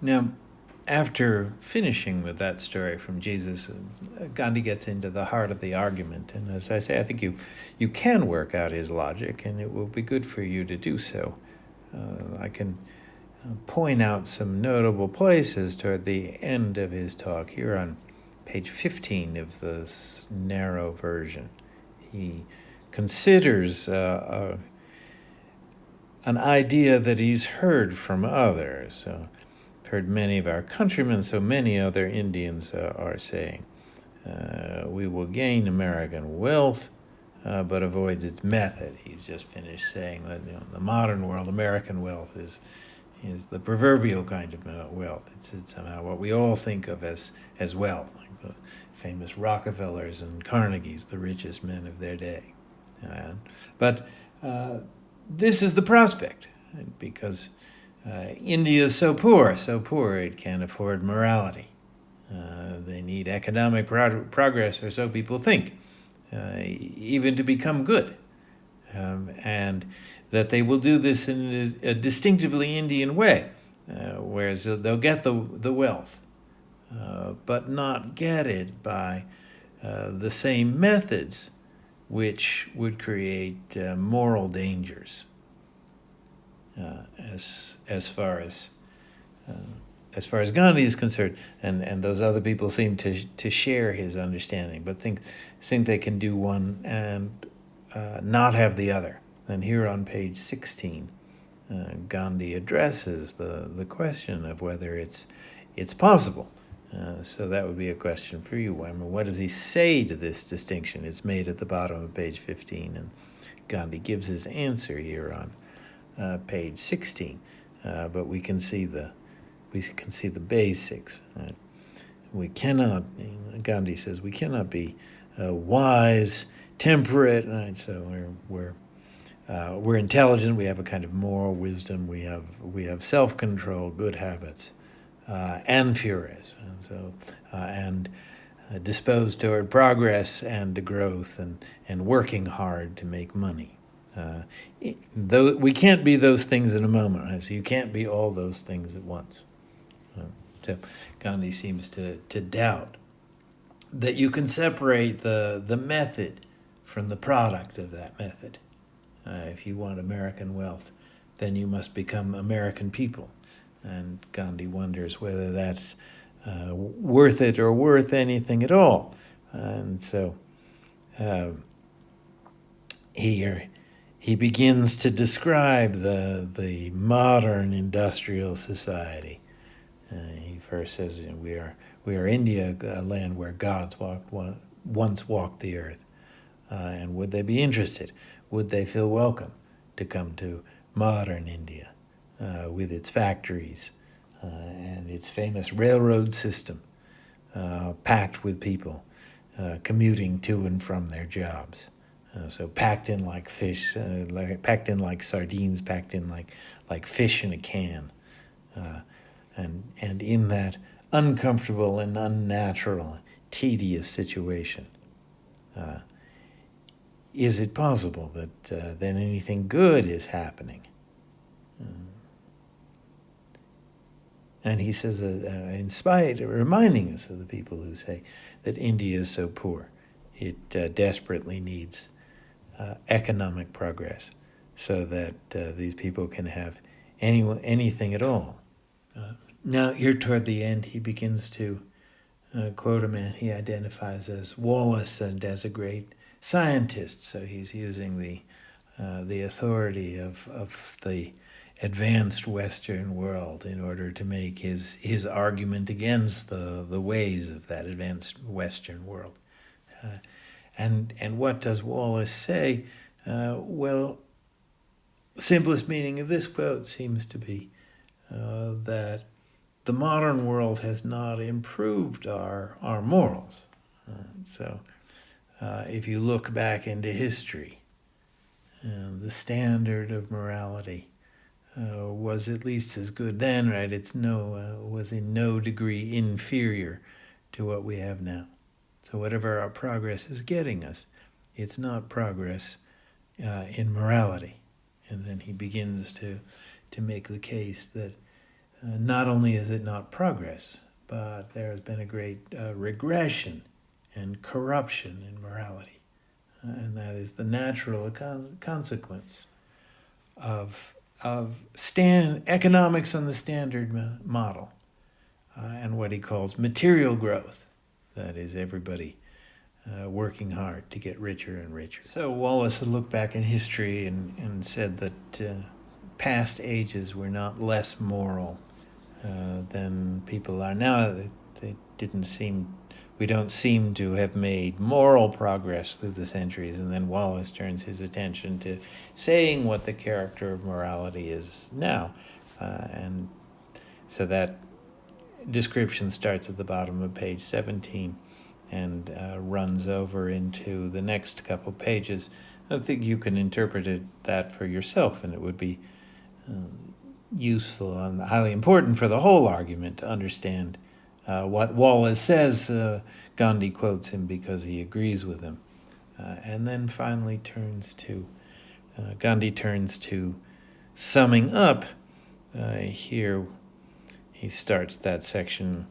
Now, after finishing with that story from Jesus, Gandhi gets into the heart of the argument. And as I say, I think you can work out his logic, and it will be good for you to do so. I can point out some notable places toward the end of his talk here on page 15 of this narrow version. He considers an idea that he's heard from others. Heard many of our countrymen, so many other Indians are saying. We will gain American wealth, but avoids its method. He's just finished saying that in the modern world, American wealth is the proverbial kind of wealth. It's somehow what we all think of as wealth, like the famous Rockefellers and Carnegies, the richest men of their day. But this is the prospect, because India is so poor it can't afford morality. They need economic progress, or so people think, even to become good. And that they will do this in a distinctively Indian way, whereas they'll get the wealth, but not get it by the same methods which would create moral dangers, as far as Gandhi is concerned, and those other people seem to share his understanding, but think they can do one and not have the other. And here on page 16, Gandhi addresses the question of whether it's possible. So that would be a question for you. I mean, what does he say to this distinction? It's made at the bottom of page 15, and Gandhi gives his answer here on page 16. But we can see the basics. We cannot. Gandhi says we cannot be wise, temperate. Right? So we're intelligent. We have a kind of moral wisdom. We have self-control, good habits, and furious, and so disposed toward progress and growth and working hard to make money. Though we can't be those things in a moment, right? So you can't be all those things at once. So Gandhi seems to doubt that you can separate the method from the product of that method. If you want American wealth, then you must become American people. And Gandhi wonders whether that's worth it or worth anything at all. And so he begins to describe the modern industrial society. He first says, we are India, a land where gods once walked the earth. And would they be interested? Would they feel welcome to come to modern India with its factories and its famous railroad system, packed with people commuting to and from their jobs? So packed in like fish, packed in like sardines, packed in like fish in a can, and in that uncomfortable and unnatural, tedious situation. Is it possible that anything good is happening? And he says, in spite, reminding us of the people who say that India is so poor, it desperately needs economic progress so that these people can have anything at all. Now, here toward the end, he begins to quote a man he identifies as Wallace and as a great scientist. So he's using the authority of the advanced Western world in order to make his argument against the ways of that advanced Western world. And what does Wallace say? Well, simplest meaning of this quote seems to be that the modern world has not improved our morals. So if you look back into history, the standard of morality was at least as good then, right? Was in no degree inferior to what we have now. So whatever our progress is getting us, it's not progress in morality. And then he begins to make the case that not only is it not progress, but there has been a great regression and corruption in morality. And that is the natural consequence of economics on the standard model and what he calls material growth. That is everybody working hard to get richer and richer. So Wallace had looked back in history and said that past ages were not less moral than people are now. We don't seem to have made moral progress through the centuries. And then Wallace turns his attention to saying what the character of morality is now. And so that description starts at the bottom of page 17 and runs over into the next couple pages. I think you can interpret that for yourself, and it would be useful and highly important for the whole argument to understand what Wallace says. Gandhi quotes him because he agrees with him. And then finally Gandhi turns to summing up. Here he starts that section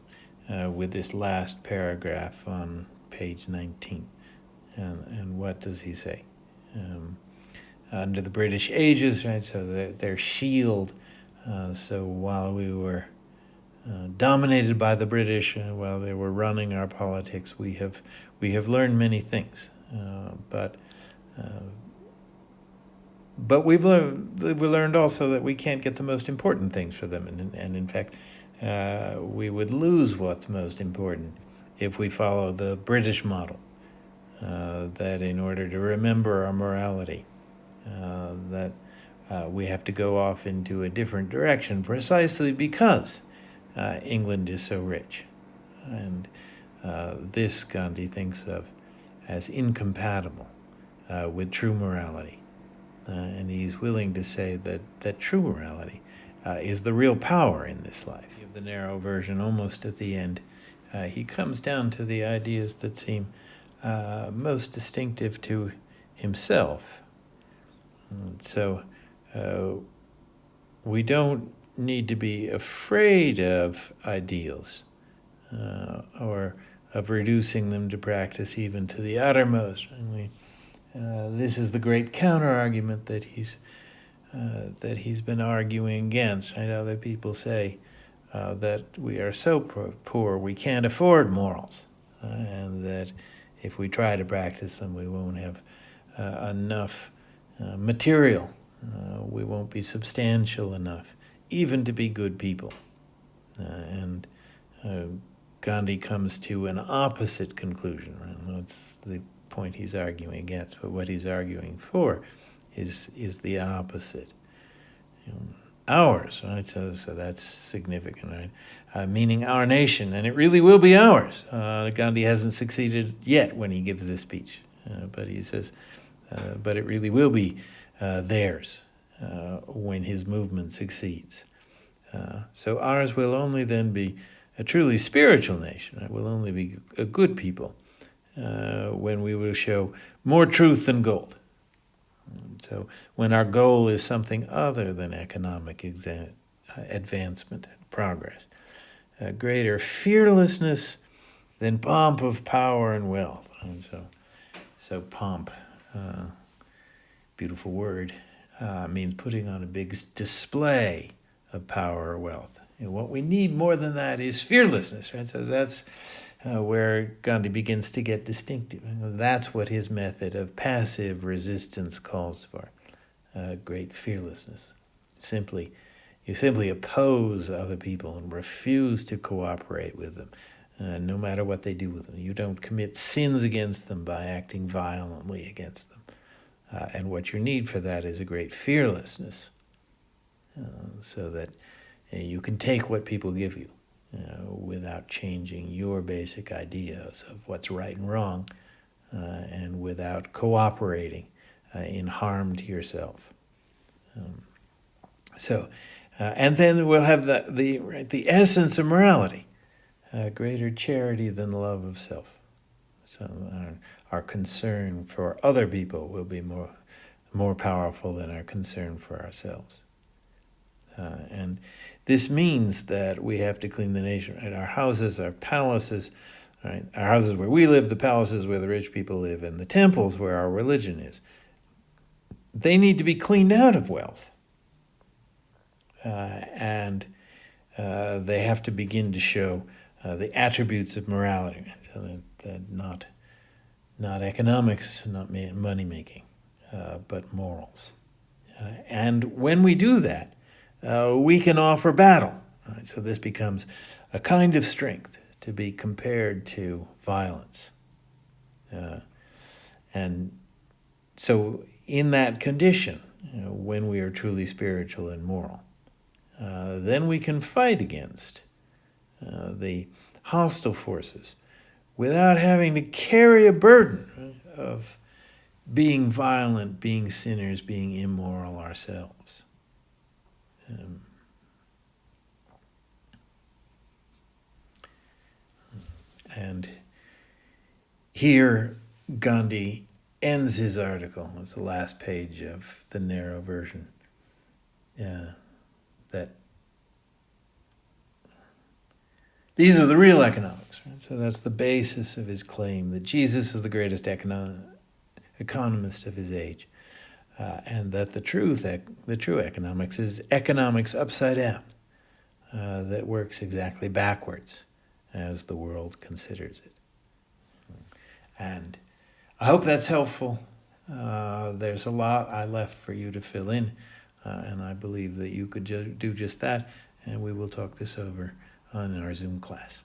with this last paragraph on page 19. And what does he say? Under the British ages, right? So their shield. So while we were dominated by the British, while they were running our politics, we have learned many things. But we learned also that we can't get the most important things for them, and in fact, we would lose what's most important if we follow the British model. That in order to remember our morality, that we have to go off into a different direction, precisely because England is so rich. And this Gandhi thinks of as incompatible with true morality. And he's willing to say that true morality is the real power in this life. You have the narrow version almost at the end. He comes down to the ideas that seem most distinctive to himself. So we don't need to be afraid of ideals or of reducing them to practice even to the uttermost. And this is the great counter-argument that he's been arguing against. Right? Other people say that we are so poor we can't afford morals, and that if we try to practice them, we won't have enough material. We won't be substantial enough, even to be good people. And Gandhi comes to an opposite conclusion. Right? That's the point he's arguing against, but what he's arguing for is the opposite. Ours, right? So that's significant, right? Meaning our nation, and it really will be ours. Gandhi hasn't succeeded yet when he gives this speech, but he says, but it really will be theirs when his movement succeeds. So ours will only then be a truly spiritual nation. It will only be a good people when we will show more truth than gold. So when our goal is something other than economic advancement and progress, greater fearlessness than pomp of power and wealth. And so pomp, beautiful word, means putting on a big display of power or wealth. And what we need more than that is fearlessness, right? So that's where Gandhi begins to get distinctive. That's what his method of passive resistance calls for, great fearlessness. You simply oppose other people and refuse to cooperate with them, no matter what they do with them. You don't commit sins against them by acting violently against them. And what you need for that is a great fearlessness, so that you can take what people give you without changing your basic ideas of what's right and wrong, and without cooperating in harm to yourself. And then we'll have the essence of morality, greater charity than love of self. So our concern for other people will be more powerful than our concern for ourselves. And This means that we have to clean the nation, right? Our houses, our palaces, right? Our houses where we live, the palaces where the rich people live, and the temples where our religion is. They need to be cleaned out of wealth. And they have to begin to show the attributes of morality, right? So that not economics, not money making, but morals. And when we do that, we can offer battle. Right? So this becomes a kind of strength to be compared to violence. And so in that condition, when we are truly spiritual and moral, then we can fight against the hostile forces without having to carry a burden, right, of being violent, being sinners, being immoral ourselves. And here Gandhi ends his article. It's the last page of the narrow version. That these are the real economics. Right? So that's the basis of his claim that Jesus is the greatest economist of his age, and that the true economics is economics upside down, that works exactly backwards as the world considers it. And I hope that's helpful. There's a lot I left for you to fill in, and I believe that you could do just that, and we will talk this over on our Zoom class.